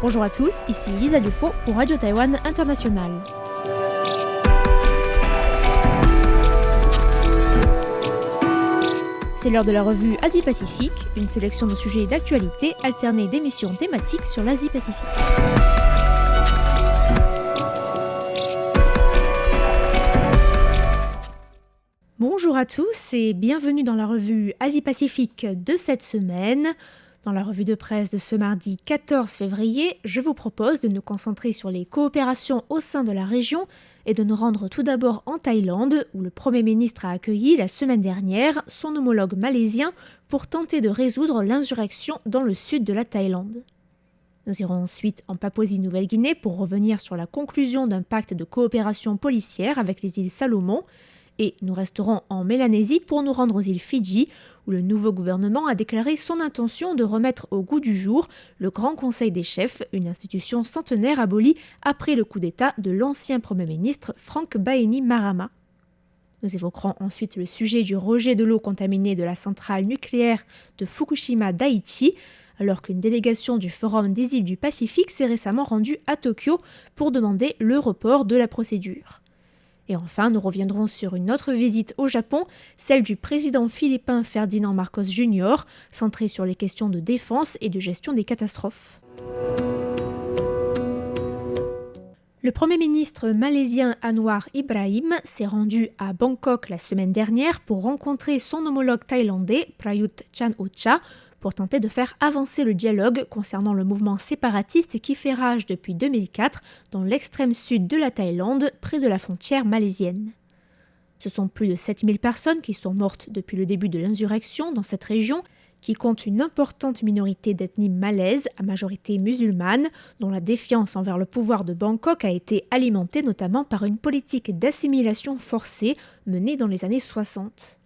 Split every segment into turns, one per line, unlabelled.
Bonjour à tous, ici Lisa Dufaux pour Radio Taïwan International. C'est l'heure de la revue Asie-Pacifique, une sélection de sujets d'actualité alternée d'émissions thématiques sur l'Asie-Pacifique. Bonjour à tous et bienvenue dans la revue Asie-Pacifique de cette semaine. Dans la revue de presse de ce mardi 14 février, je vous propose de nous concentrer sur les coopérations au sein de la région et de nous rendre tout d'abord en Thaïlande, où le Premier ministre a accueilli la semaine dernière son homologue malaisien pour tenter de résoudre l'insurrection dans le sud de la Thaïlande. Nous irons ensuite en Papouasie-Nouvelle-Guinée pour revenir sur la conclusion d'un pacte de coopération policière avec les îles Salomon, et nous resterons en Mélanésie pour nous rendre aux îles Fidji, où le nouveau gouvernement a déclaré son intention de remettre au goût du jour le Grand Conseil des chefs, une institution centenaire abolie après le coup d'État de l'ancien Premier ministre Frank Bainimarama. Nous évoquerons ensuite le sujet du rejet de l'eau contaminée de la centrale nucléaire de Fukushima d'Haïti, alors qu'une délégation du Forum des îles du Pacifique s'est récemment rendue à Tokyo pour demander le report de la procédure. Et enfin, nous reviendrons sur une autre visite au Japon, celle du président philippin Ferdinand Marcos Jr., centrée sur les questions de défense et de gestion des catastrophes. Le Premier ministre malaisien Anwar Ibrahim s'est rendu à Bangkok la semaine dernière pour rencontrer son homologue thaïlandais Prayut Chan-o-cha pour tenter de faire avancer le dialogue concernant le mouvement séparatiste qui fait rage depuis 2004 dans l'extrême sud de la Thaïlande, près de la frontière malaisienne. Ce sont plus de 7000 personnes qui sont mortes depuis le début de l'insurrection dans cette région, qui compte une importante minorité d'ethnie malaise, à majorité musulmane, dont la défiance envers le pouvoir de Bangkok a été alimentée notamment par une politique d'assimilation forcée menée dans les années 60.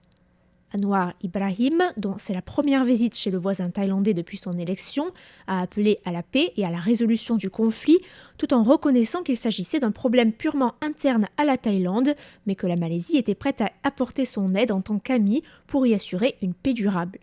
Anwar Ibrahim, dont c'est la première visite chez le voisin thaïlandais depuis son élection, a appelé à la paix et à la résolution du conflit, tout en reconnaissant qu'il s'agissait d'un problème purement interne à la Thaïlande, mais que la Malaisie était prête à apporter son aide en tant qu'amie pour y assurer une paix durable.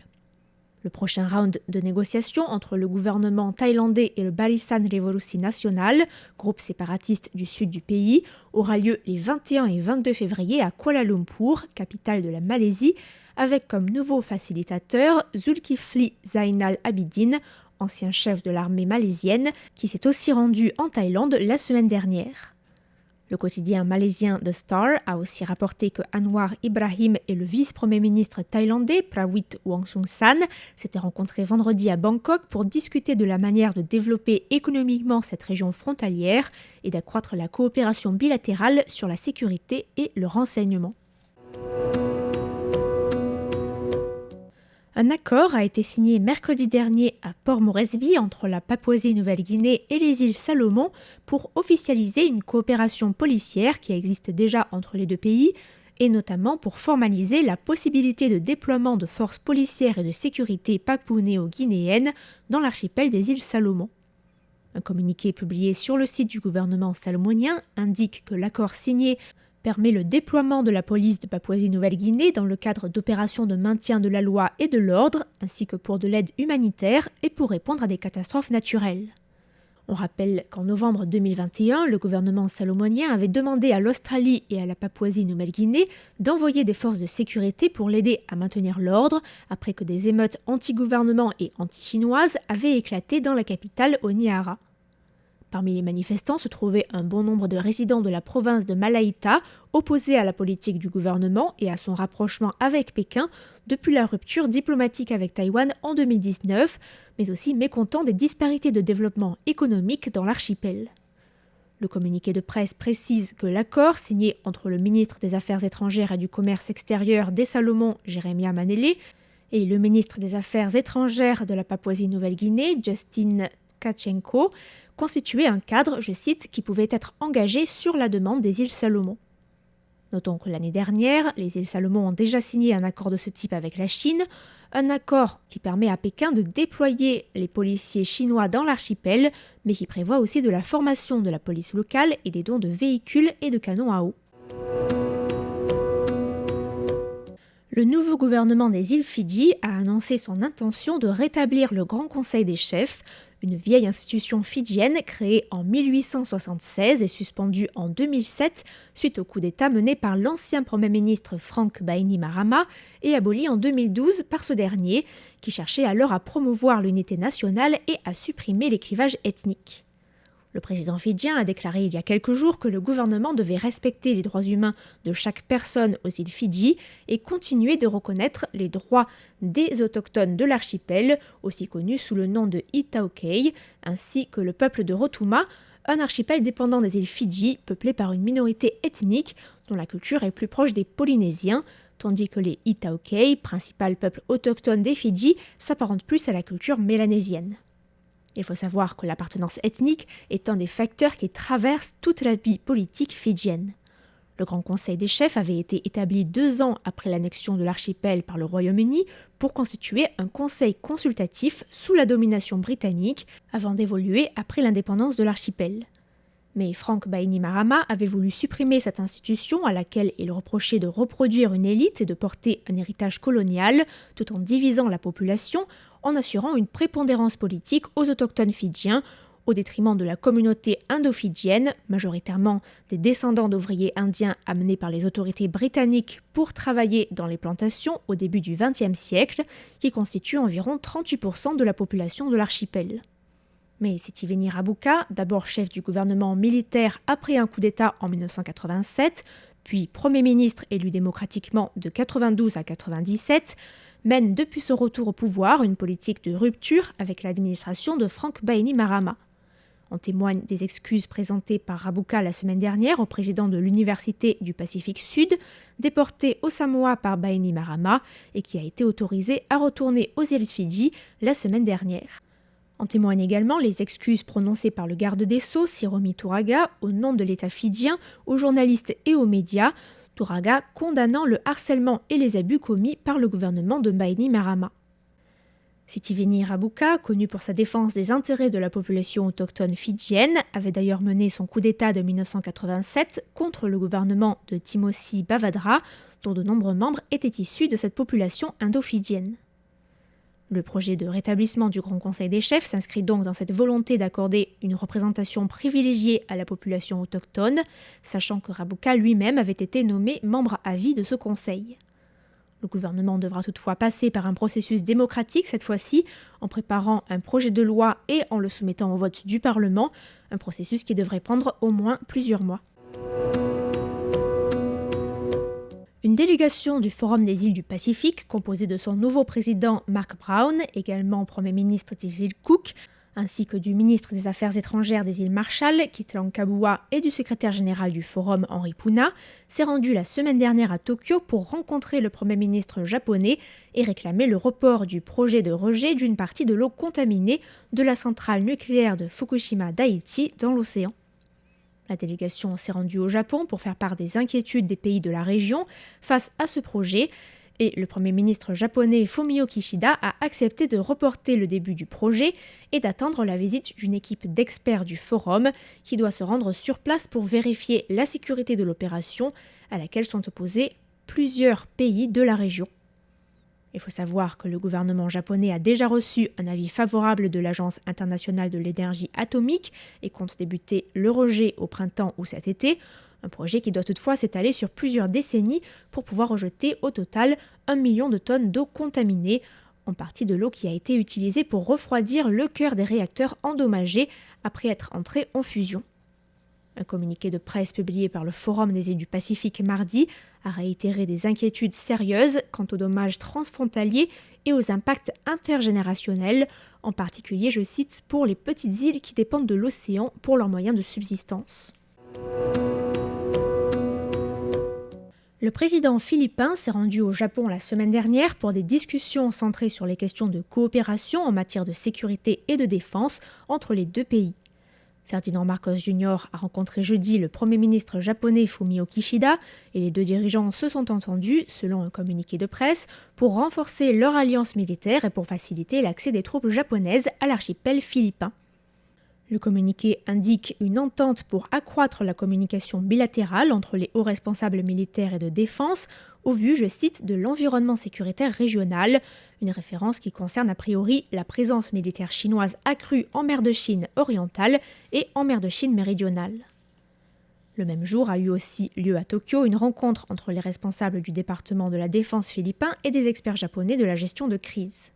Le prochain round de négociations entre le gouvernement thaïlandais et le Barisan Revolusi Nasional, groupe séparatiste du sud du pays, aura lieu les 21 et 22 février à Kuala Lumpur, capitale de la Malaisie, avec comme nouveau facilitateur Zulkifli Zainal Abidin, ancien chef de l'armée malaisienne, qui s'est aussi rendu en Thaïlande la semaine dernière. Le quotidien malaisien The Star a aussi rapporté que Anwar Ibrahim et le vice-premier ministre thaïlandais Prawit Wongsunshan s'étaient rencontrés vendredi à Bangkok pour discuter de la manière de développer économiquement cette région frontalière et d'accroître la coopération bilatérale sur la sécurité et le renseignement. Un accord a été signé mercredi dernier à Port Moresby entre la Papouasie-Nouvelle-Guinée et les îles Salomon pour officialiser une coopération policière qui existe déjà entre les deux pays et notamment pour formaliser la possibilité de déploiement de forces policières et de sécurité papou-néo-guinéennes dans l'archipel des îles Salomon. Un communiqué publié sur le site du gouvernement salomonien indique que l'accord signé permet le déploiement de la police de Papouasie-Nouvelle-Guinée dans le cadre d'opérations de maintien de la loi et de l'ordre, ainsi que pour de l'aide humanitaire et pour répondre à des catastrophes naturelles. On rappelle qu'en novembre 2021, le gouvernement salomonien avait demandé à l'Australie et à la Papouasie-Nouvelle-Guinée d'envoyer des forces de sécurité pour l'aider à maintenir l'ordre, après que des émeutes anti-gouvernement et anti-chinoises avaient éclaté dans la capitale Honiara. Parmi les manifestants se trouvaient un bon nombre de résidents de la province de Malaita, opposés à la politique du gouvernement et à son rapprochement avec Pékin depuis la rupture diplomatique avec Taïwan en 2019, mais aussi mécontents des disparités de développement économique dans l'archipel. Le communiqué de presse précise que l'accord, signé entre le ministre des Affaires étrangères et du Commerce extérieur des Salomon, Jeremiah Manele, et le ministre des Affaires étrangères de la Papouasie-Nouvelle-Guinée, Justin Tkatchenko, constituait un cadre, je cite, qui pouvait être engagé sur la demande des îles Salomon. Notons que l'année dernière, les îles Salomon ont déjà signé un accord de ce type avec la Chine, un accord qui permet à Pékin de déployer les policiers chinois dans l'archipel, mais qui prévoit aussi de la formation de la police locale et des dons de véhicules et de canons à eau. Le nouveau gouvernement des îles Fidji a annoncé son intention de rétablir le Grand Conseil des chefs, une vieille institution fidjienne créée en 1876 et suspendue en 2007 suite au coup d'État mené par l'ancien Premier ministre Frank Bainimarama et abolie en 2012 par ce dernier, qui cherchait alors à promouvoir l'unité nationale et à supprimer les clivages ethniques. Le président fidjien a déclaré il y a quelques jours que le gouvernement devait respecter les droits humains de chaque personne aux îles Fidji et continuer de reconnaître les droits des autochtones de l'archipel, aussi connus sous le nom de Itaukei, ainsi que le peuple de Rotuma, un archipel dépendant des îles Fidji, peuplé par une minorité ethnique dont la culture est plus proche des Polynésiens, tandis que les Itaukei, principal peuple autochtone des Fidji, s'apparentent plus à la culture mélanésienne. Il faut savoir que l'appartenance ethnique est un des facteurs qui traversent toute la vie politique fidjienne. Le Grand Conseil des chefs avait été établi 2 ans après l'annexion de l'archipel par le Royaume-Uni pour constituer un conseil consultatif sous la domination britannique avant d'évoluer après l'indépendance de l'archipel. Mais Frank Bainimarama avait voulu supprimer cette institution à laquelle il reprochait de reproduire une élite et de porter un héritage colonial tout en divisant la population en assurant une prépondérance politique aux autochtones fidjiens au détriment de la communauté indo-fidjienne, majoritairement des descendants d'ouvriers indiens amenés par les autorités britanniques pour travailler dans les plantations au début du XXe siècle, qui constituent environ 38% de la population de l'archipel. Mais Sitiveni Rabuka, d'abord chef du gouvernement militaire après un coup d'État en 1987, puis Premier ministre élu démocratiquement de 92 à 97, mène depuis son retour au pouvoir une politique de rupture avec l'administration de Frank Bainimarama. En témoignent des excuses présentées par Rabuka la semaine dernière au président de l'Université du Pacifique Sud, déporté au Samoa par Bainimarama et qui a été autorisé à retourner aux îles Fidji la semaine dernière. En témoignent également les excuses prononcées par le garde des Sceaux, Siromi Turaga, au nom de l'État fidjien, aux journalistes et aux médias, Turaga condamnant le harcèlement et les abus commis par le gouvernement de Bainimarama. Sitiveni Rabuka, connu pour sa défense des intérêts de la population autochtone fidjienne, avait d'ailleurs mené son coup d'État de 1987 contre le gouvernement de Timothy Bavadra, dont de nombreux membres étaient issus de cette population indo-fidjienne. Le projet de rétablissement du Grand Conseil des chefs s'inscrit donc dans cette volonté d'accorder une représentation privilégiée à la population autochtone, sachant que Rabuka lui-même avait été nommé membre à vie de ce conseil. Le gouvernement devra toutefois passer par un processus démocratique cette fois-ci, en préparant un projet de loi et en le soumettant au vote du Parlement, un processus qui devrait prendre au moins plusieurs mois. Une délégation du Forum des îles du Pacifique, composée de son nouveau président Mark Brown, également Premier ministre des îles Cook, ainsi que du ministre des Affaires étrangères des îles Marshall, Kitlang Kabua, et du secrétaire général du Forum, Henri Puna, s'est rendue la semaine dernière à Tokyo pour rencontrer le Premier ministre japonais et réclamer le report du projet de rejet d'une partie de l'eau contaminée de la centrale nucléaire de Fukushima Daiichi dans l'océan. La délégation s'est rendue au Japon pour faire part des inquiétudes des pays de la région face à ce projet, et le Premier ministre japonais Fumio Kishida a accepté de reporter le début du projet et d'attendre la visite d'une équipe d'experts du Forum qui doit se rendre sur place pour vérifier la sécurité de l'opération à laquelle sont opposés plusieurs pays de la région. Il faut savoir que le gouvernement japonais a déjà reçu un avis favorable de l'Agence internationale de l'énergie atomique et compte débuter le rejet au printemps ou cet été, un projet qui doit toutefois s'étaler sur plusieurs décennies pour pouvoir rejeter au total 1 million de tonnes d'eau contaminée, en partie de l'eau qui a été utilisée pour refroidir le cœur des réacteurs endommagés après être entrés en fusion. Un communiqué de presse publié par le Forum des îles du Pacifique mardi a réitéré des inquiétudes sérieuses quant aux dommages transfrontaliers et aux impacts intergénérationnels, en particulier, je cite, pour les petites îles qui dépendent de l'océan pour leurs moyens de subsistance. Le président philippin s'est rendu au Japon la semaine dernière pour des discussions centrées sur les questions de coopération en matière de sécurité et de défense entre les deux pays. Ferdinand Marcos Jr. a rencontré jeudi le Premier ministre japonais Fumio Kishida et les deux dirigeants se sont entendus, selon un communiqué de presse, pour renforcer leur alliance militaire et pour faciliter l'accès des troupes japonaises à l'archipel philippin. Le communiqué indique une entente pour accroître la communication bilatérale entre les hauts responsables militaires et de défense au vu, je cite, de l'environnement sécuritaire régional, une référence qui concerne a priori la présence militaire chinoise accrue en mer de Chine orientale et en mer de Chine méridionale. Le même jour a eu aussi lieu à Tokyo une rencontre entre les responsables du département de la défense philippin et des experts japonais de la gestion de crise.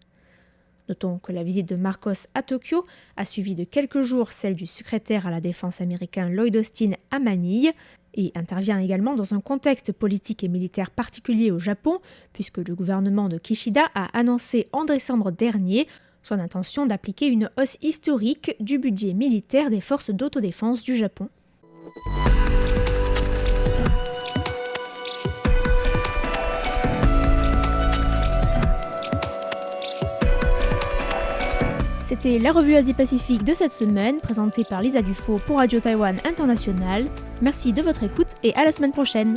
Notons que la visite de Marcos à Tokyo a suivi de quelques jours celle du secrétaire à la défense américain Lloyd Austin à Manille et intervient également dans un contexte politique et militaire particulier au Japon, puisque le gouvernement de Kishida a annoncé en décembre dernier son intention d'appliquer une hausse historique du budget militaire des forces d'autodéfense du Japon. C'était la revue Asie-Pacifique de cette semaine, présentée par Lisa Dufaux pour Radio Taïwan International. Merci de votre écoute et à la semaine prochaine.